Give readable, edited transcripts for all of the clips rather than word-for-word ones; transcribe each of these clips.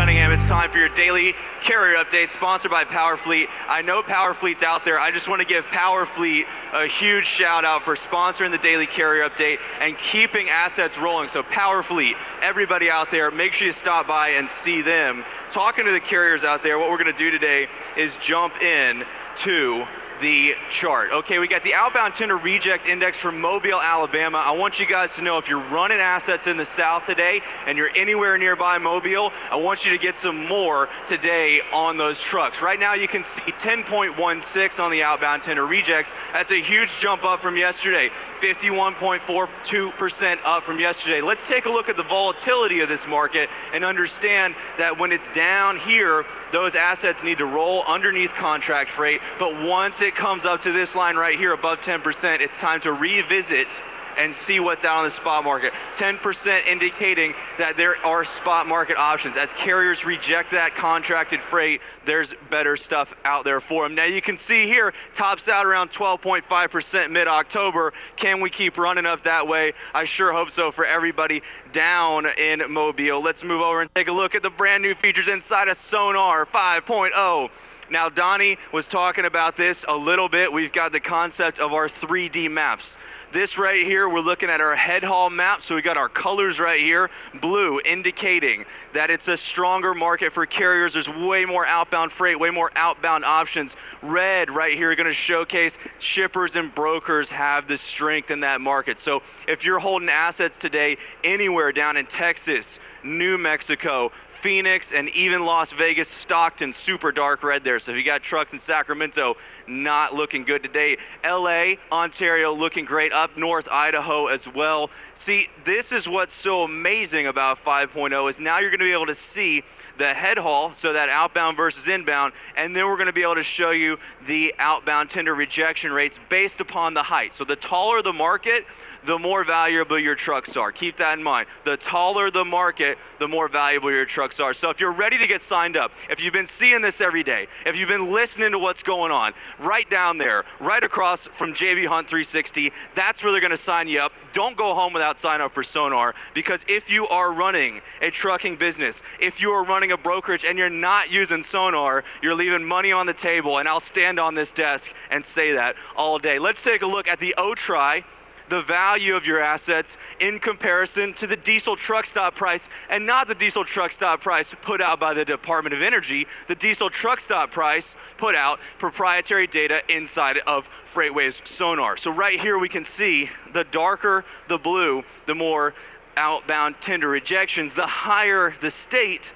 Cunningham. It's time for your daily carrier update, sponsored by PowerFleet. I know PowerFleet's out there. I just want to give PowerFleet a huge shout out for sponsoring the daily carrier update and keeping assets rolling. So PowerFleet, everybody out there, make sure you stop by and see them. Talking to the carriers out there, what we're going to do today is jump in to the chart. Okay, we got the outbound tender reject index from Mobile, Alabama. I want you guys to know if you're running assets in the south today and you're anywhere nearby Mobile, I want you to get some more today on those trucks. Right now you can see 10.16 on the outbound tender rejects. That's a huge jump up from yesterday. 51.42% up from yesterday. Let's take a look at the volatility of this market and understand that when it's down here, those assets need to roll underneath contract freight, but once it comes up to this line right here above 10%, it's time to revisit and see what's out on the spot market. 10% indicating that there are spot market options. As carriers reject that contracted freight, there's better stuff out there for them. Now you can see here, tops out around 12.5% mid-October. Can we keep running up that way? I sure hope so for everybody down in Mobile. Let's move over and take a look at the brand new features inside of SONAR 5.0. Now, Donnie was talking about this a little bit. We've got the concept of our 3D maps. This right here, we're looking at our head haul map. So we got our colors right here. Blue indicating that it's a stronger market for carriers. There's way more outbound freight, way more outbound options. Red right here going to showcase shippers and brokers have the strength in that market. So if you're holding assets today anywhere down in Texas, New Mexico, Phoenix, and even Las Vegas, Stockton, super dark red there. So if you got trucks in Sacramento, not looking good today. LA, Ontario, looking great. Up north, Idaho as well. See, this is what's so amazing about 5.0 is now you're going to be able to see the head haul, so that outbound versus inbound, and then we're going to be able to show you the outbound tender rejection rates based upon the height. So the taller the market, the more valuable your trucks are. Keep that in mind. The taller the market, the more valuable your trucks are. So if you're ready to get signed up, if you've been seeing this every day, if you've been listening to what's going on, right down there, right across from JB Hunt 360, that's where they're going to sign you up. Don't go home without sign up for SONAR, because if you are running a trucking business, if you are running a brokerage and you're not using SONAR, you're leaving money on the table, and I'll stand on this desk and say that all day. Let's take a look at the O-Try, the value of your assets in comparison to the diesel truck stop price, and not the diesel truck stop price put out by the Department of Energy. The diesel truck stop price put out proprietary data inside of FreightWaves SONAR. So right here we can see the darker the blue, the more outbound tender rejections. The higher the state,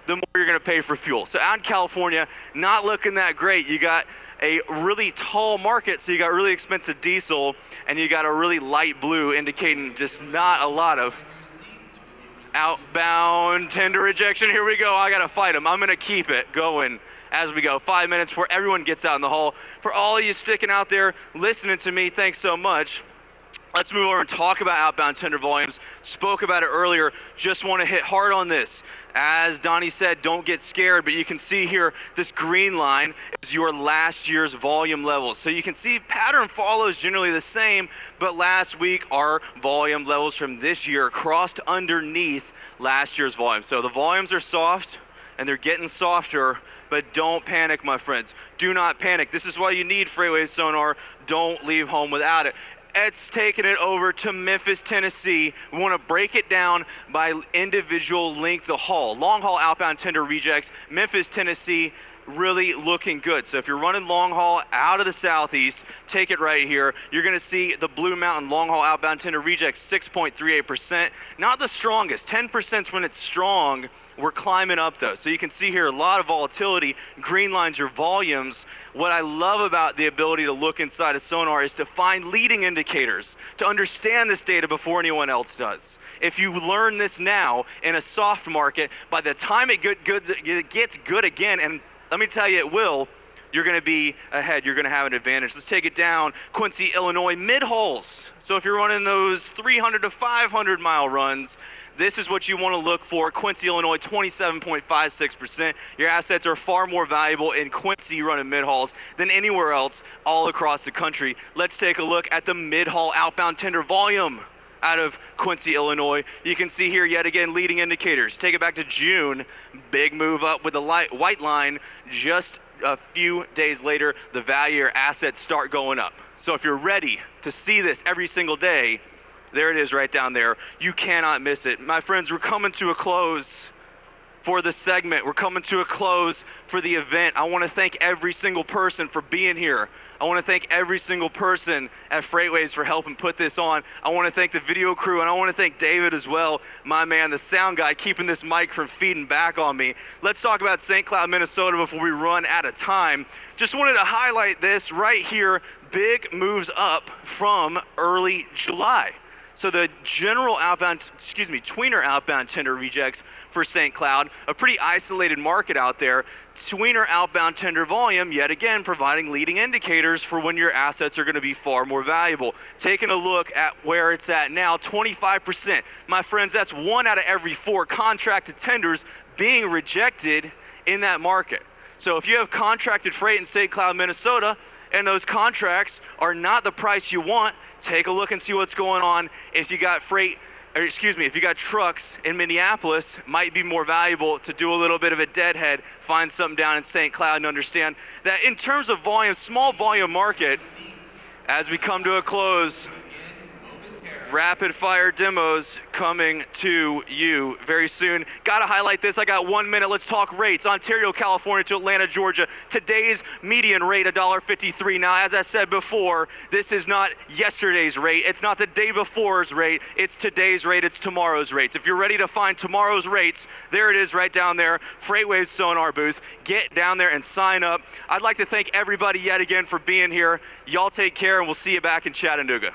the more you're going to pay for fuel. So out in California, not looking that great. You got a really tall market, so you got really expensive diesel, and you got a really light blue, indicating just not a lot of outbound tender rejection. Here we go. I got to fight them. I'm going to keep it going as we go. 5 minutes before everyone gets out in the hall. For all of you sticking out there, listening to me, thanks so much. Let's move over and talk about outbound tender volumes. Spoke about it earlier. Just want to hit hard on this. As Donnie said, don't get scared, but you can see here, this green line is your last year's volume levels. So you can see pattern follows generally the same, but last week our volume levels from this year crossed underneath last year's volume. So the volumes are soft, and they're getting softer, but don't panic, my friends. Do not panic. This is why you need FreightWaves SONAR. Don't leave home without it. Ed's taking it over to Memphis, Tennessee. We want to break it down by individual length of haul. Long haul outbound tender rejects, Memphis, Tennessee, really looking good. So if you're running long haul out of the southeast, take it right here. You're going to see the Blue Mountain long haul outbound tender rejects 6.38%. Not the strongest. 10% when it's strong. We're climbing up though. So you can see here a lot of volatility. Green lines your volumes. What I love about the ability to look inside of SONAR is to find leading indicators, to understand this data before anyone else does. If you learn this now in a soft market, by the time it gets good again, and let me tell you, it will, you're going to be ahead. You're going to have an advantage. Let's take it down. Quincy, Illinois, mid-hauls. So if you're running those 300 to 500 mile runs, this is what you want to look for. Quincy, Illinois, 27.56%. Your assets are far more valuable in Quincy running mid-hauls than anywhere else all across the country. Let's take a look at the mid-haul outbound tender volume. out of Quincy, Illinois. You can see here yet again leading indicators. Take it back to June, big move up with the white line. Just a few days later, the value of your assets start going up. So if you're ready to see this every single day, there it is right down there. You cannot miss it. My friends, we're coming to a close for the segment. We're coming to a close for the event. I want to thank every single person for being here. I want to thank every single person at FreightWaves for helping put this on. I want to thank the video crew, and I want to thank David as well, my man, the sound guy, keeping this mic from feeding back on me. Let's talk about St. Cloud, Minnesota before we run out of time. Just wanted to highlight this right here, big moves up from early July. So the general outbound, tweener outbound tender rejects for St. Cloud, a pretty isolated market out there. Tweener outbound tender volume, yet again, providing leading indicators for when your assets are going to be far more valuable. Taking a look at where it's at now, 25%. My friends, that's 1 out of every 4 contracted tenders being rejected in that market. So if you have contracted freight in St. Cloud, Minnesota, and those contracts are not the price you want, take a look and see what's going on. If you got if you got trucks in Minneapolis, might be more valuable to do a little bit of a deadhead, find something down in St. Cloud, and understand that in terms of volume, small volume market, as we come to a close, rapid fire demos coming to you very soon. Gotta highlight this, I got 1 minute, let's talk rates. Ontario, California to Atlanta, Georgia. Today's median rate, $1.53. Now, as I said before, this is not yesterday's rate, it's not the day before's rate, it's today's rate, it's tomorrow's rates. If you're ready to find tomorrow's rates, there it is right down there, FreightWaves SONAR booth. Get down there and sign up. I'd like to thank everybody yet again for being here. Y'all take care, and we'll see you back in Chattanooga.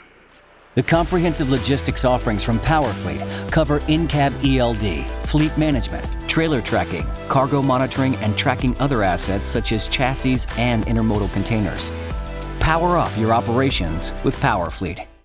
The comprehensive logistics offerings from PowerFleet cover in-cab ELD, fleet management, trailer tracking, cargo monitoring, and tracking other assets such as chassis and intermodal containers. Power up your operations with PowerFleet.